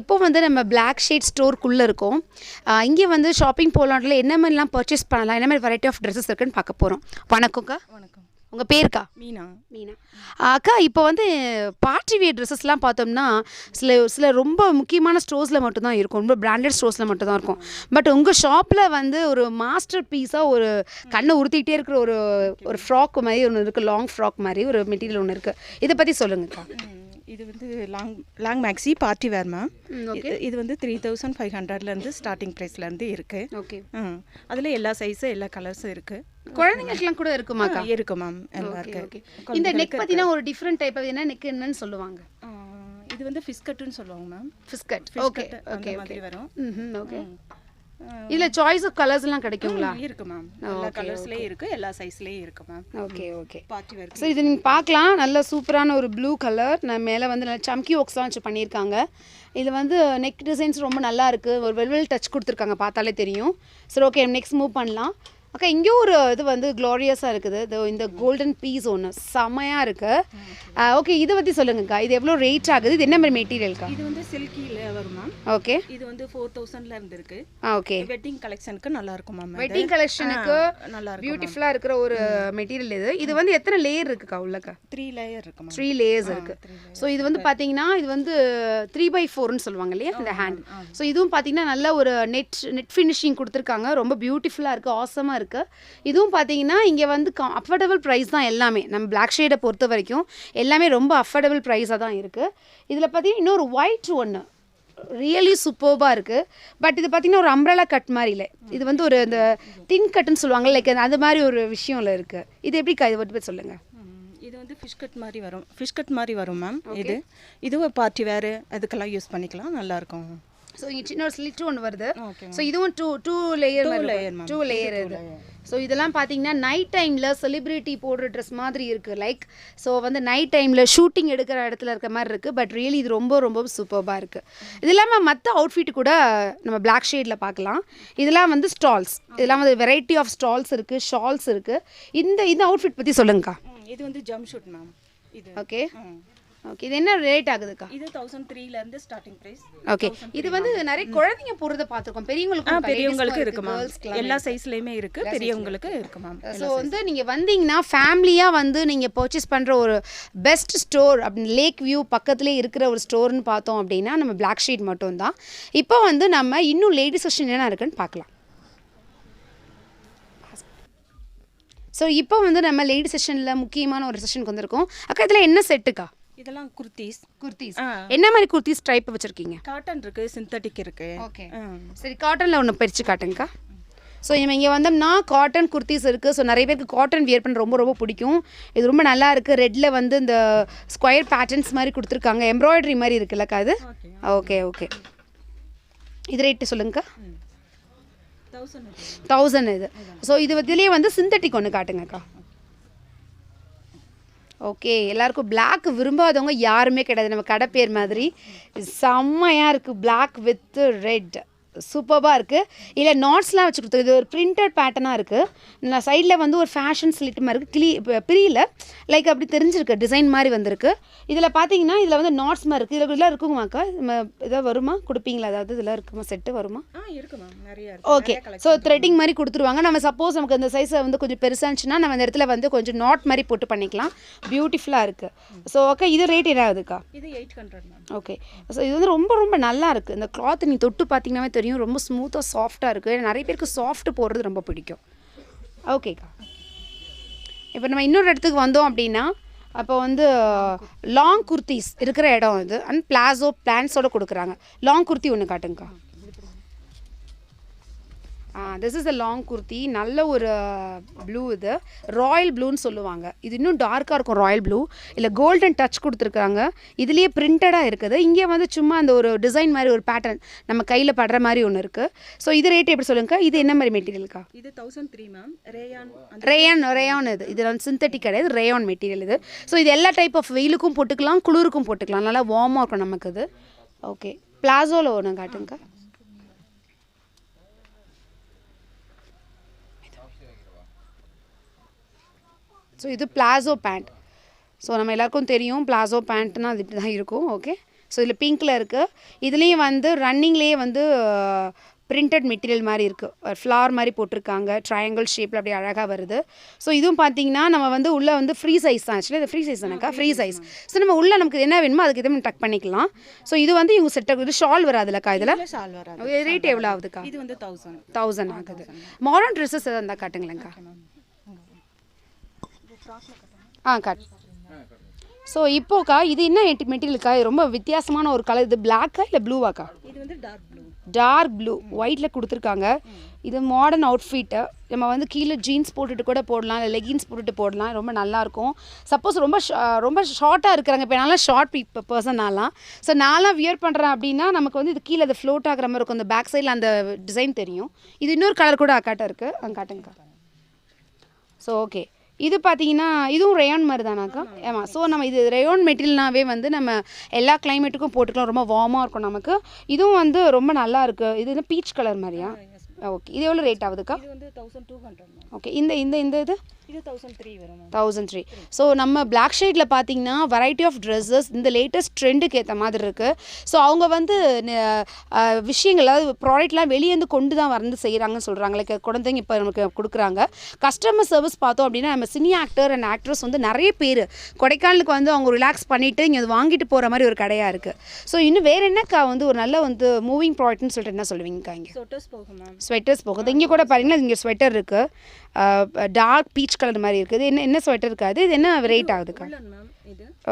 இப்போ வந்து நம்ம Blackshades ஸ்டோருக்குள்ளே இருக்கோம். இங்கே வந்து ஷாப்பிங் போகலான்ல என்ன மாதிரிலாம் பர்ச்சேஸ் பண்ணலாம், என்ன மாதிரி வெரைட்டி ஆஃப் ட்ரெஸ்ஸஸ் இருக்குன்னு பார்க்க போகிறோம். வணக்கம்க்கா. வணக்கம். உங்கள் பேருக்கா? மீனா. மீனா. அக்கா, இப்போ வந்து பார்ட்டி வியர் ட்ரெஸ்ஸஸ்லாம் பார்த்தோம்னா சில சில ரொம்ப முக்கியமான ஸ்டோர்ஸில் மட்டும்தான் இருக்கும், ரொம்ப பிராண்டட் ஸ்டோர்ஸில் மட்டும்தான் இருக்கும். பட் உங்கள் ஷாப்பில் வந்து ஒரு மாஸ்டர் பீஸாக ஒரு கண்ணை உறுத்திக்கிட்டே இருக்கிற ஒரு ஒரு ஃப்ராக் மாதிரி ஒன்று இருக்குது, லாங் ஃப்ராக் மாதிரி ஒரு மெட்டீரியல் ஒன்று இருக்குது. இதை பற்றி சொல்லுங்கக்கா. இது வந்து long maxi party wear ma'am. இது வந்து 3500லேருந்து ஸ்டார்டிங் ப்ரைஸ்லேருந்து இருக்குது. ஓகே. அதில் எல்லா சைஸும் எல்லா கலர்ஸும் இருக்குது. குழந்தைங்களுக்குலாம் கூட இருக்குமாக்கா? இருக்கு மேம், எல்லாம் இருக்கு. இந்த நெக் பார்த்தீங்கன்னா ஒரு டிஃப்ரெண்ட் டைப் என்ன நெக் என்னன்னு சொல்லுவாங்க? இது வந்து ஃபிஸ்கட்டுன்னு சொல்லுவாங்க மேம். ஃபிஸ்கட். ஓகே ஓகே மாதிரி வரும். ஓகே. இதில் சாய்ஸ் ஆஃப் கலர்ஸ்லாம் கிடைக்குங்களா? இருக்கு மேம், எல்லா கலர்ஸ்லேயும் இருக்குது, எல்லா சைஸ்லேயும் இருக்குது ma'am. Okay okay. Party wear. So இது நீங்கள் பார்க்கலாம், நல்ல சூப்பரான ஒரு ப்ளூ கலர். நான் மேலே வந்து நல்ல சம்கி ஒர்க்ஸ்லாம் வச்சு பண்ணியிருக்காங்க. இது வந்து நெக் டிசைன்ஸ் ரொம்ப நல்லா இருக்குது, ஒரு வெல்வெல் டச் கொடுத்துருக்காங்க, பார்த்தாலே தெரியும். சரி, ஓகே, நெக்ஸ்ட் மூவ் பண்ணலாம். அக்கா, இங்கே ஒரு இது வந்து க்ளோரியஸாக இருக்குது, இந்த கோல்டன் பீஸ் ஒன்று செம்மையாக இருக்குது. ஓகே, இதை பற்றி சொல்லுங்கக்கா. இது எவ்வளோ ரேட் ஆகுது, இது என்ன மாதிரி மெட்டீரியல்க்கா? இது வந்து சில்கியில் வரும் மேம். ஓகே. இது வந்து 4000ல இருந்து இருக்கு. ஓகே. வெட்டிங் கலெக்ஷனுக்கு நல்லா இருக்கும் மேம். வெட்டிங் கலெக்ஷனுக்கு நல்லா இருக்கும், பியூட்டிஃபுல்லாக இருக்கிற ஒரு மெட்டீரியல் இது. இது வந்து எத்தனை லேயர் இருக்குக்கா உள்ளக்கா? 3 லேயர் இருக்கு மேம். 3 லேயர்ஸ் இருக்கு. ஸோ இது வந்து பார்த்தீங்கன்னா இது வந்து 3x4ன்னு சொல்லுவாங்க இல்லையா, இந்த ஹேண்ட். ஸோ இதுவும் பார்த்தீங்கன்னா நல்ல ஒரு நெட் ஃபினிஷிங் கொடுத்துருக்காங்க, ரொம்ப பியூட்டிஃபுல்லாக இருக்குது, ஆசமாக இருக்குது. இதுவும் பார்த்தீங்கன்னா இங்கே வந்து அஃபோர்டபுள் ப்ரைஸ் தான் எல்லாமே. நம்ம Blackshade பொறுத்த வரைக்கும் எல்லாமே ரொம்ப அஃபோர்டபுள் ப்ரைஸாக தான் இருக்குது. இதில் பார்த்தீங்கன்னா இன்னொரு ஒயிட் ஒன்று ரியலி சூப்பர்பாக இருக்குது. பட் இது பார்த்தீங்கன்னா ஒரு அம்ப்ரெலா கட் மாதிரி இல்லை, இது வந்து ஒரு இந்த தின் கட்டுன்னு சொல்லுவாங்க, லைக் அது மாதிரி ஒரு விஷயம்ல இருக்குது. இது எப்படிக்கா, இதை பற்றி சொல்லுங்கள். இது வந்து ஃபிஷ் கட் மாதிரி வரும் மேம். இதுவும் பார்ட்டி வேறு அதுக்கெல்லாம் யூஸ் பண்ணிக்கலாம், நல்லாயிருக்கும். ஸோ இங்கே சின்ன ஒரு ஸ்லிட் ஒன்று வருது. ஸோ இதுவும் டூ லேயர் இது. ஸோ இதெல்லாம் பார்த்தீங்கன்னா நைட் டைமில் செலிப்ரிட்டி போடுற ட்ரெஸ் மாதிரி இருக்குது, லைக் ஸோ வந்து நைட் டைமில் ஷூட்டிங் எடுக்கிற இடத்துல இருக்க மாதிரி இருக்குது. பட் ரியலி இது ரொம்ப ரொம்ப சூப்பர்பாக இருக்குது. இது இல்லாமல் மற்ற அவுட்ஃபிட் கூட நம்ம Blackshadeல பார்க்கலாம். இதெல்லாம் வந்து ஸ்டால்ஸ், இதெல்லாம் வந்து வெரைட்டி ஆஃப் ஸ்டால்ஸ் இருக்குது, ஷால்ஸ் இருக்குது. இந்த அவுட்ஃபிட் பற்றி சொல்லுங்கக்கா. இது வந்து ஜம்ப் ஷூட் மேம். இது ஓகே ஓகே. இது என்ன ரேட் ஆகுதுக்கா? இது 1003லேருந்து ஸ்டார்டிங் பிரைஸ். ஓகே. இது வந்து நிறைய குழந்தைங்க போடுறத பார்த்துருக்கோம், பெரியவங்களுக்கு இருக்கு மேம், எல்லா சைஸ்லையுமே இருக்கு, பெரியவங்களுக்கு இருக்கு மேம். ஸோ வந்து நீங்கள் வந்தீங்கன்னா ஃபேமிலியாக வந்து நீங்கள் பர்ச்சேஸ் பண்ணுற ஒரு பெஸ்ட் ஸ்டோர் அப்படின்னு லேக் வியூ பக்கத்துலேயே இருக்கிற ஒரு ஸ்டோர்னு பார்த்தோம் அப்படின்னா நம்ம Blackshade மட்டும்தான். இப்போ வந்து நம்ம இன்னும் லேடிஸ் செக்ஷன் என்ன இருக்குன்னு பார்க்கலாம். ஸோ இப்போ வந்து நம்ம லேடிஸ் செக்ஷனில் முக்கியமான ஒரு செக்ஷனுக்கு வந்திருக்கோம். அக்கா, இதில் என்ன செட்டுக்கா? இதெல்லாம் குர்த்திஸ். என்ன மாதிரி குர்த்திஸ் டைப் வச்சுருக்கீங்க? காட்டன் இருக்குது, சிந்தட்டிக் இருக்குது. ஓகே, சரி, காட்டனில் ஒன்று பிரித்து காட்டுங்கக்கா. ஸோ இங்கே வந்தோம்னா காட்டன் குர்த்திஸ் இருக்குது. ஸோ நிறைய பேருக்கு காட்டன் வியர் பண்ண ரொம்ப ரொம்ப பிடிக்கும். இது ரொம்ப நல்லா இருக்குது. ரெட்டில் வந்து இந்த ஸ்கொயர் பேட்டர்ன்ஸ் மாதிரி கொடுத்துருக்காங்க, எம்ப்ராய்டரி மாதிரி இருக்குல்லக்கா அது. Okay okay. இது ரேட்டு சொல்லுங்கக்கா. 1000 இது. ஸோ இதுலேயே வந்து சிந்தட்டிக் ஒன்று காட்டுங்கக்கா. ஓகே, எல்லாருக்கும் பிளாக் விரும்பாதவங்க யாருமே கிடையாது, நம்ம கடை பேர் மாதிரி. செம்மையாக இருக்குது, பிளாக் வித் ரெட், சூப்பராக இருக்குது. இல்லை நாட்ஸ்லாம் வச்சு கொடுத்து, இது ஒரு பிரிண்டட் பேட்டர்னாக இருக்குது. நான் சைடில் வந்து ஒரு ஃபேஷன் ஸ்லிட் மாதிரி இருக்குது, பிரியல லைக் அப்படி தெரிஞ்சிருக்கு, டிசைன் மாதிரி வந்திருக்கு. இதில் பார்த்தீங்கன்னா இதில் வந்து நாட்ஸ் மாதிரி இருக்குது. இதில் இதெல்லாம் இருக்குமாக்கா? இதாக வருமா, கொடுப்பீங்களா? அதாவது இதெல்லாம் இருக்குமா, செட்டு வருமா? ஓகே. ஸோ த்ரெட்டிங் மாதிரி கொடுத்துருவாங்க. நம்ம சப்போஸ் நமக்கு அந்த சைஸை வந்து கொஞ்சம் பெருசாக இருந்துச்சுன்னா நம்ம அந்த இடத்துல வந்து கொஞ்சம் நாட் மாதிரி போட்டு பண்ணிக்கலாம். பியூட்டிஃபுல்லாக இருக்குது. ஸோ ஓகே, இது ரேட் என்ன ஆகுதுக்கா? இது 800 மேம். ஓகே. ஸோ இது வந்து ரொம்ப ரொம்ப நல்லா இருக்குது. இந்த கிளாத் நீ தொட்டு பார்த்தீங்கன்னா தெரியும், ரொம்ப ஸ்மூத்தாக சாஃப்டாக இருக்குது. நிறைய பேருக்கு சாஃப்ட் போடுறது ரொம்ப பிடிக்கும். ஓகேக்கா. இப்போ நம்ம இன்னொரு இடத்துக்கு வந்தோம் அப்படின்னா அப்போ வந்து லாங் குர்த்திஸ் இருக்கிற இடம் இது. அண்ட் பிளாசோ பிளான்ஸோடு கொடுக்குறாங்க. லாங் குர்த்தி ஒன்று காட்டுங்கக்கா. This is a long kurti, நல்ல ஒரு ப்ளூ, இது ராயல் ப்ளூன்னு சொல்லுவாங்க. இது இன்னும் டார்க்காக இருக்கும், ராயல் ப்ளூ. இல்லை கோல்டன் டச் கொடுத்துருக்காங்க, இதுலேயே பிரிண்டடாக இருக்குது. இங்கே வந்து சும்மா அந்த ஒரு டிசைன் மாதிரி ஒரு பேட்டர்ன் நம்ம கையில் படுற மாதிரி ஒன்று இருக்குது. ஸோ இது ரேட் எப்படி சொல்லுங்கக்கா? இது என்ன மாதிரி மெட்டீரியல்க்கா? இது 1003 மேம். ரேயான் இது வந்து சிந்தட்டிக் கிடையாது, ரேயான் மெட்டீரியல் இது. ஸோ இது எல்லா டைப் ஆஃப் வெயிலுக்கும் போட்டுக்கலாம், குளிருக்கும் போட்டுக்கலாம், நல்லா வார்மாக இருக்கும் நமக்கு இது. ஓகே, பிளாசோவில் ஒன்று காட்டுங்கக்கா. ஸோ இது பிளாசோ பேண்ட். ஸோ நம்ம எல்லாருக்கும் தெரியும் பிளாசோ பேண்ட்னா அது இப்படி தான் இருக்கும். ஓகே, ஸோ இதில் பிங்க்கில் இருக்குது. இதுலேயும் வந்து ரன்னிங்லேயே வந்து பிரிண்டட் மெட்டீரியல் மாதிரி இருக்குது, ஃப்ளார் மாதிரி போட்டிருக்காங்க, ட்ரையாங்கிள் ஷேப்பில் அப்படியே அழகாக வருது. ஸோ இதுவும் பார்த்தீங்கன்னா நம்ம வந்து உள்ளே வந்து ஃப்ரீ சைஸ் தான். ஆக்சுவலி இது ஃப்ரீ சைஸ் தானேக்கா, ஃப்ரீ சைஸ். ஸோ நம்ம உள்ளே நமக்கு என்ன வேணுமோ அதுக்கு எதுவும் டக் பண்ணிக்கலாம். ஸோ இது வந்து இவங்க செட் ஆகுது. ஷால் வராதுலக்கா இதில்? ஷால் வராது. ரேட் எவ்வளோ ஆகுதுக்கா? இது வந்து 1000 ஆகுது. மாடர்ன் ட்ரெஸ்ஸஸ் எதாவது இருந்தால் காட்டுங்களேங்க்கா. காட்டு. ஸோ இப்போக்கா இது என்ன மெட்டீரியலுக்கா? ரொம்ப வித்தியாசமான ஒரு கலர். இது பிளாக்கா இல்லை ப்ளூவாக்கா? இது வந்து டார்க் ப்ளூ. டார்க் ப்ளூ ஒயிட்டில் கொடுத்துருக்காங்க. இது மாடர்ன் அவுட்ஃபிட்டு. நம்ம வந்து கீழே ஜீன்ஸ் போட்டுட்டு கூட போடலாம், இல்லை லெகின்ஸ் போட்டுட்டு போடலாம். ரொம்ப நல்லாயிருக்கும். சப்போஸ் ரொம்ப ஷார்ட்டாக இருக்கிறாங்க, இப்போ என்னால் ஷார்ட் பர்சன் நான்லாம். ஸோ நான்லாம் வியர் பண்ணுறேன் அப்படின்னா நமக்கு வந்து இது கீழே அது ஃப்ளோட் ஆகிற மாதிரி இருக்கும். அந்த பேக் சைடில் அந்த டிசைன் தெரியும். இது இன்னொரு கலர் கூட அக்காட்ட இருக்குது, அங்கே காட்டுங்கக்கா. ஸோ ஓகே, இது பார்த்தீங்கன்னா இதுவும் ரேயான் மாதிரி தானாக்கா? ஆமாம். ஸோ நம்ம இது ரேயான் மெட்டீரியல்னாவே வந்து நம்ம எல்லா கிளைமேட்டுக்கும் போட்டுக்கலாம், ரொம்ப வார்மாக இருக்கும் நமக்கு. இதுவும் வந்து ரொம்ப நல்லா இருக்குது. இது பீச் கலர் மாதிரியா? ஓகே. இது எவ்வளோ ரேட் ஆகுதுக்கா? இது வந்து 1200. ஓகே. இந்த இந்த இந்த இது இது 1003 வரும். 1003. ஸோ நம்ம பிளாக் ஷேடில் பார்த்தீங்கன்னா வெரைட்டி ஆஃப் ட்ரெஸ்ஸஸ் இந்த லேட்டஸ்ட் ட்ரெண்டுக்கு ஏற்ற மாதிரி இருக்குது. ஸோ அவங்க வந்து விஷயங்கள், அதாவது ப்ராடக்ட்லாம் வெளியேருந்து கொண்டு தான் வந்து செய்கிறாங்கன்னு சொல்கிறாங்க. லைக் குழந்தைங்க இப்போ நமக்கு கொடுக்குறாங்க. கஸ்டமர் சர்வீஸ் பார்த்தோம் அப்படின்னா நம்ம சினி ஆக்டர் அண்ட் ஆக்ட்ரஸ் வந்து நிறைய பேர் கொடைக்கானலுக்கு வந்து அவங்க ரிலாக்ஸ் பண்ணிவிட்டு இங்கே வாங்கிட்டு போகிற மாதிரி ஒரு கடையாக இருக்குது. ஸோ இன்னும் வேறு என்னக்கா வந்து ஒரு நல்ல வந்து மூவிங் ப்ராடக்ட்னு சொல்லிட்டு என்ன சொல்லுவீங்கக்கா? இங்கே ஸ்வெட்டர்ஸ் போகுது. இங்கே கூட பாருங்கன்னா இங்கே ஸ்வெட்டர் இருக்குது, டார்க் பீச் கலர் மாதிரி இருக்குது. என்ன ஸ்வெட்டர் இருக்காது? இது என்ன ரேட் ஆகுதுக்கா?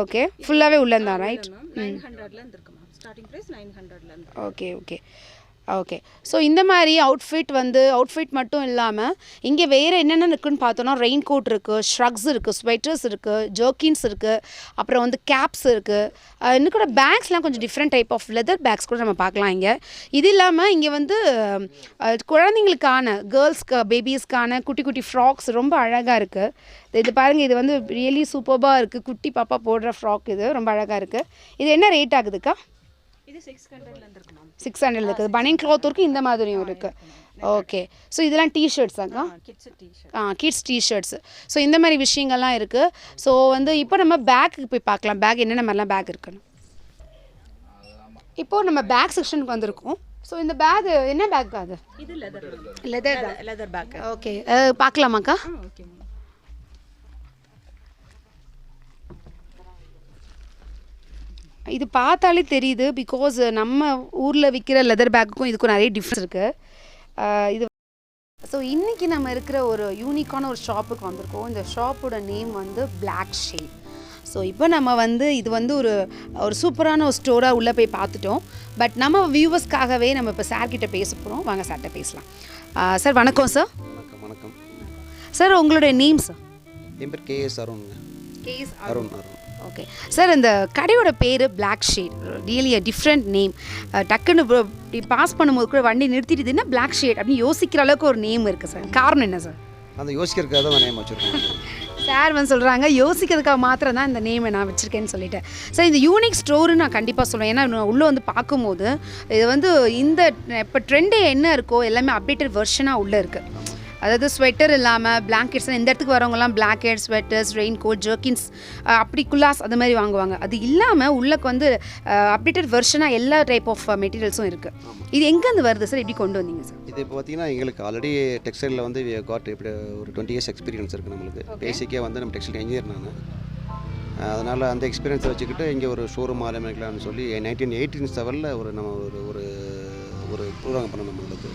ஓகே, ஃபுல்லாகவே உள்ளன் தான், ரைட்? 900ல இருந்து இருக்கு மேம். ஸ்டார்டிங் பிரைஸ் 900ல இருந்து. Okay okay okay. ஸோ இந்த மாதிரி அவுட்ஃபிட் மட்டும் இல்லாமல் இங்கே வேறு என்னென்ன இருக்குதுன்னு பார்த்தோன்னா ரெயின்-கோட் இருக்குது, ஷ்ரக்ஸ் இருக்குது, ஸ்வெட்டர்ஸ் இருக்குது, ஜெர்கின்ஸ் இருக்குது, அப்புறம் வந்து கேப்ஸ் இருக்குது. இன்னும் கூட பேக்ஸ்லாம் கொஞ்சம் different type of leather bags கூட நம்ம பார்க்கலாம் இங்கே. இது இல்லாமல் இங்கே வந்து குழந்தைங்களுக்கான கேர்ள்ஸ்க்கு பேபிஸ்க்கான குட்டி குட்டி ஃப்ராக்ஸ் ரொம்ப அழகாக இருக்குது. இது பாருங்கள், இது வந்து ரியலி சூப்பர்பாக இருக்குது. குட்டி பாப்பா போடுற ஃப்ராக் இது ரொம்ப அழகாக இருக்குது. இது என்ன ரேட் ஆகுதுக்கா? இது 600ல இருந்து இருக்கு மேம். 600 இருக்குது. பனியன் கிளாத் இருக்குது, இந்த மாதிரியும் இருக்குது. ஓகே. ஸோ இதெல்லாம் டிஷர்ட்ஸாக்கா? Kids T-shirts. ஸோ இந்த மாதிரி விஷயங்கள்லாம் இருக்குது. ஸோ வந்து இப்போ நம்ம பேக்கு போய் பார்க்கலாம். பேக் என்னென்ன மாதிரிலாம் பேக் இருக்குன்னு. இப்போது நம்ம பேக் செக்ஷனுக்கு வந்திருக்கோம். ஸோ இந்த பேக் என்ன பேக் அது? இது லெதர் பேக். ஓகே, பார்க்கலாமாக்கா? ஓகே. இது பார்த்தாலே தெரியுது, பிகாஸ் நம்ம ஊரில் விற்கிற லெதர் பேக்குக்கும் இதுக்கும் நிறைய டிஃப்ரென்ஸ் இருக்குது. இது ஸோ இன்றைக்கி நம்ம இருக்கிற ஒரு யூனிக்கான ஒரு ஷாப்புக்கு வந்திருக்கோம். இந்த ஷாப்போட நேம் வந்து Blackshades. ஸோ இப்போ நம்ம வந்து இது வந்து ஒரு சூப்பரான ஒரு ஸ்டோராக உள்ளே போய் பார்த்துட்டோம். பட் நம்ம வியூவர்ஸ்க்காகவே நம்ம இப்போ சார்கிட்ட பேச போகிறோம். வாங்க சார்கிட்ட பேசலாம். சார் வணக்கம் சார். வணக்கம் சார், உங்களுடைய நேம் சார்? என் பேர் KS Arun. Arun. Okay sir, இந்த கடையோட பேர் Blackshades, really a different name. டக்குன்னு இப்படி பாஸ் பண்ணும்போது கூட வண்டி நிறுத்திட்டு என்ன Blackshades அப்படின்னு யோசிக்கிற அளவுக்கு ஒரு நேம் இருக்குது சார். காரணம் என்ன சார்? அந்த யோசிக்கிறதுக்காக தான் நேம் வச்சுருக்கேன். சார் வந்து சொல்கிறாங்க யோசிக்கிறதுக்காக மாத்திரம் தான் இந்த நேமை நான் வச்சுருக்கேன்னு சொல்லிட்டேன். சார், இந்த யூனிக் ஸ்டோரு நான் கண்டிப்பாக சொல்லுவேன். ஏன்னா நான் உள்ளே வந்து பார்க்கும்போது இது வந்து இந்த இப்போ ட்ரெண்டு என்ன இருக்கோ எல்லாமே அப்டேட்டட் வெர்ஷனாக உள்ளே இருக்குது. அதாவது ஸ்வெட்டர் இல்லாமல் பிளாங்கெட்ஸ், இந்த இடத்துக்கு வரவங்கலாம் பிளாங்கெட், ஸ்வெட்டர்ஸ், ரெயின்-கோட், ஜெர்கின்ஸ், அப்படி குல்லாஸ் அது மாதிரி வாங்குவாங்க. அது இல்லாமல் உள்ளக்கு வந்து அப்டேட்டட் வெர்ஷனாக எல்லா டைப் ஆஃப் மெட்டீரியல்ஸும் இருக்குது. இது எங்கேருந்து வருது சார்? எப்படி கொண்டு வந்தீங்க சார்? இது இப்போ பார்த்தீங்கன்னா எங்களுக்கு ஆல்ரெடி டெக்ஸ்டைலில் வந்து காட் இப்படி ஒரு 20 இயர்ஸ் எக்ஸ்பீரியன்ஸ் இருக்குது நம்மளுக்கு. பேசிக்காக வந்து நம்ம டெக்ஸ்டைல் இன்ஜினியர் நான். அதனால் அந்த எக்ஸ்பீரியன்ஸை வச்சுக்கிட்டு இங்கே ஒரு ஷோரூம் ஆரம்பிக்கலாம்னு சொல்லி 1987 ஒரு நம்ம ஒரு ப்ரோக்ராம் பண்ணோம் நம்மளுக்கு.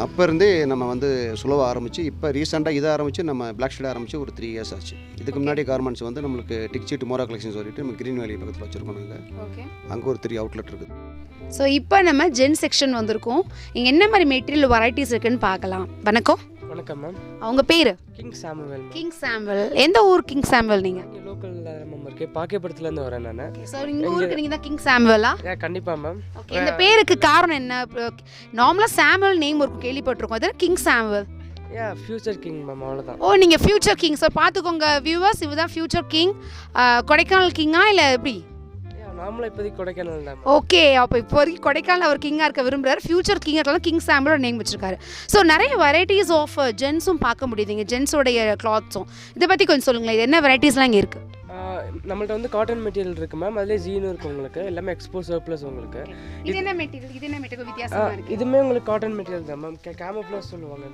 அப்போ இருந்தே நம்ம வந்து சுலவாக ஆரம்பித்து இப்போ ரீசெண்டாக இதை ஆரம்பித்து நம்ம Blackshades ஆரம்பித்து ஒரு 3 இயர்ஸ் ஆச்சு. இதுக்கு முன்னாடி கார்மெண்ட்ஸ் வந்து நம்மளுக்கு டிக்சி டுமாரோ கலெக்ஷன் சொல்லிட்டு நம்ம கிரீன் வேலி பக்கத்தில் வச்சுருக்கோம் நாங்கள். ஓகே. அங்கே ஒரு 3 அவுட்லெட் இருக்குது. ஸோ இப்போ நம்ம ஜென் செக்ஷன் வந்திருக்கோம். இங்கே என்ன மாதிரி மெட்டீரியல் வெரைட்டிஸ் இருக்குன்னு பார்க்கலாம். வணக்கம். வணக்கம் மேம். அவங்க பேர்? King Samuel. King Samuel. எந்த ஊர் கிங் சாமுவேல் நீங்கள்? லோக்கலில் மேம் இருக்கேன், பாக்கியபுரத்துலேருந்து வரேன் நான். ஸோ இந்த ஊருக்கு நீங்கள் தான் கிங் சாமுவேலா? கண்டிப்பாக மேம். ஓகே. இந்த பேருக்கு காரணம் என்ன? நார்மலாக சாமுவேல் நேம் ஒரு கேள்விப்பட்டிருக்கோம், அது king Samuel. Future king ma'am, அவ்வளோதான். ஓ, நீங்கள் ஃபியூச்சர் கிங். ஸோ பார்த்துக்கோங்க வியூவர்ஸ், இவர் தான் ஃபியூச்சர் கிங். கொடைக்கானல் கிங்கா இல்லை எப்படி? நார்மலாக இப்போதைக்கு கொடைக்கானல் தான். ஓகே, அப்போ இப்போதைக்கு கொடைக்கானல் அவர் கிங்காக இருக்க விரும்புகிறார். ஃபியூச்சர் கிங்காக இருக்கலாம், கிங் சாமுவேலோட நேம் வச்சிருக்காரு. ஸோ நிறைய வெரைட்டிஸ் ஆஃப் ஜென்ஸும் பார்க்க முடியுதுங்க, ஜென்ஸோடைய கிளாத்ஸும். இதை பற்றி கொஞ்சம் சொல்லுங்களேன், இது என்ன வெரைட்டிஸ்லாம் இங்கே இருக்குது? நம்மள்ட்ட வந்து காட்டன் மெட்டீரியல் இருக்குது மேம், அதிலே ஜீனும் இருக்குது உங்களுக்கு, எல்லாமே எக்ஸ்போ சர்ப்ளஸ் உங்களுக்கு. இது என்ன மெட்டீரியல் வித்தியாசமா இருக்கு? இதுவுமே உங்களுக்கு காட்டன் மெட்டீரியல் தான் மேம், கேமோஃப்ளாஸ் சொல்லுவாங்க.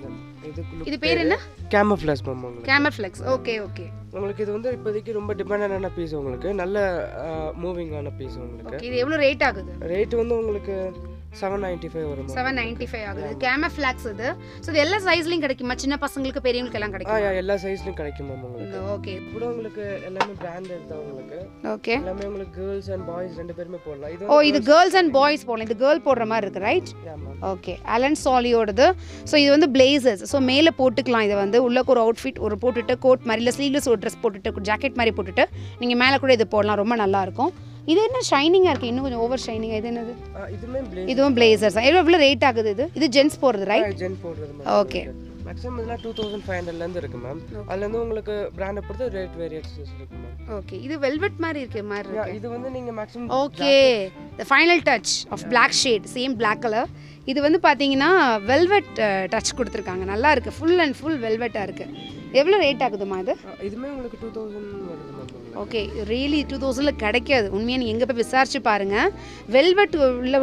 இந்த இது பேர் என்ன? கேமோஃப்ளாஸ் மேம் உங்களுக்கு. கேமோஃப்ளெக்ஸ். ஓகே. உங்களுக்கு இது வந்து இப்போதைக்கு ரொம்ப டிமாண்டான பீஸ் உங்களுக்கு, நல்ல மூவிங்கான பீஸ் உங்களுக்கு. இது எவ்வளோ ரேட் ஆகுது? ரேட் வந்து உங்களுக்கு 795 வரும். 795 ஆகுது. கேமோஃப்ளாக்ஸ் இது. ஸோ இது எல்லா சைஸ்லையும் கிடைக்குமா? சின்ன பசங்களுக்கு பெரியவங்களுக்கு எல்லாம் கிடைக்கும்? எல்லா சைஸ்லையும் கிடைக்கும் மேம் உங்களுக்கு. ஓகே. கூட உங்களுக்கு எல்லாமே பிராண்டட் தான் உங்களுக்கு. ஓகே. எல்லாமே உங்களுக்கு கேர்ள்ஸ் அண்ட் பாய்ஸ் ரெண்டு பேருமே போடலாம். இது கேர்ள்ஸ் அண்ட் பாய்ஸ் போடலாம். இது கேர்ள் போடுற மாதிரி இருக்கு, ரைட்? ஓகே. அலன் சாலியோடது. ஸோ இது வந்து பிளேசர்ஸ். ஸோ மேலே போட்டுக்கலாம். இதை வந்து உள்ளக்கு ஒரு அவுட்ஃபிட் ஒரு போட்டுட்டு கோட் மாதிரி இல்லை ஸ்லீவ்லெஸ் ஒரு ட்ரெஸ் போட்டுட்டு ஜாக்கெட் மாதிரி போட்டுட்டு நீங்கள் மேலே கூட இது போடலாம். ரொம்ப நல்லாயிருக்கும். இது என்ன ஷைனிங்காக இருக்குது, இன்னும் கொஞ்சம் ஓவர் ஷைனிங்காக. இது என்னது? இதுவும் பிளேசர்ஸ். எவ்வளோ ரேட் ஆகுது இது? இது ஜென்ஸ் போடுறது, ரைட்? ஜென்ஸ் போடுறது. ஓகே. மேக்ஸிமம் இதெல்லாம் 2500லேருந்து இருக்குது மேம். அதுலேருந்து உங்களுக்கு பிராண்டை பொறுத்து ரேட் வேரியேஷன்ஸ் இருக்குது மேம். ஓகே. இது வெல்வெட் மாதிரி இருக்கு மாதிரி. இது வந்து நீங்கள் maximum okay. The final touch of black shade, same black colour. இது வந்து பார்த்தீங்கன்னா வெல்வெட் டச் கொடுத்துருக்காங்க. நல்லா இருக்குது, ஃபுல் அண்ட் ஃபுல் வெல்வெட்டாக இருக்குது. எவ்வளோ ரேட் ஆகுதுமா இது? இதுவுமே உங்களுக்கு 2000 வருது மேம். ஓகே. ரியலி 2000ல் கிடைக்காது. உண்மையாக நீங்கள் எங்கே போய் விசாரிச்சு பாருங்கள். வெல்வெட்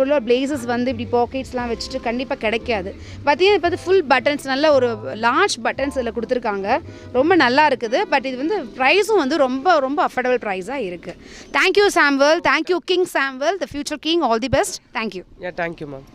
உள்ள பிளேசஸ் வந்து இப்படி பாக்கெட்ஸ்லாம் வச்சுட்டு கண்டிப்பாக கிடைக்காது. பார்த்தீங்கன்னா இப்போ ஃபுல் பட்டன்ஸ், நல்ல ஒரு லார்ஜ் பட்டன்ஸ் இதில் கொடுத்துருக்காங்க. ரொம்ப நல்லா இருக்குது. பட் இது வந்து ப்ரைஸும் வந்து ரொம்ப ரொம்ப அஃபோர்டபுள் ப்ரைஸாக இருக்குது. Thank you Samuel. Thank you king Samuel, the future king. All the best. Thank you. Thank you ma'am.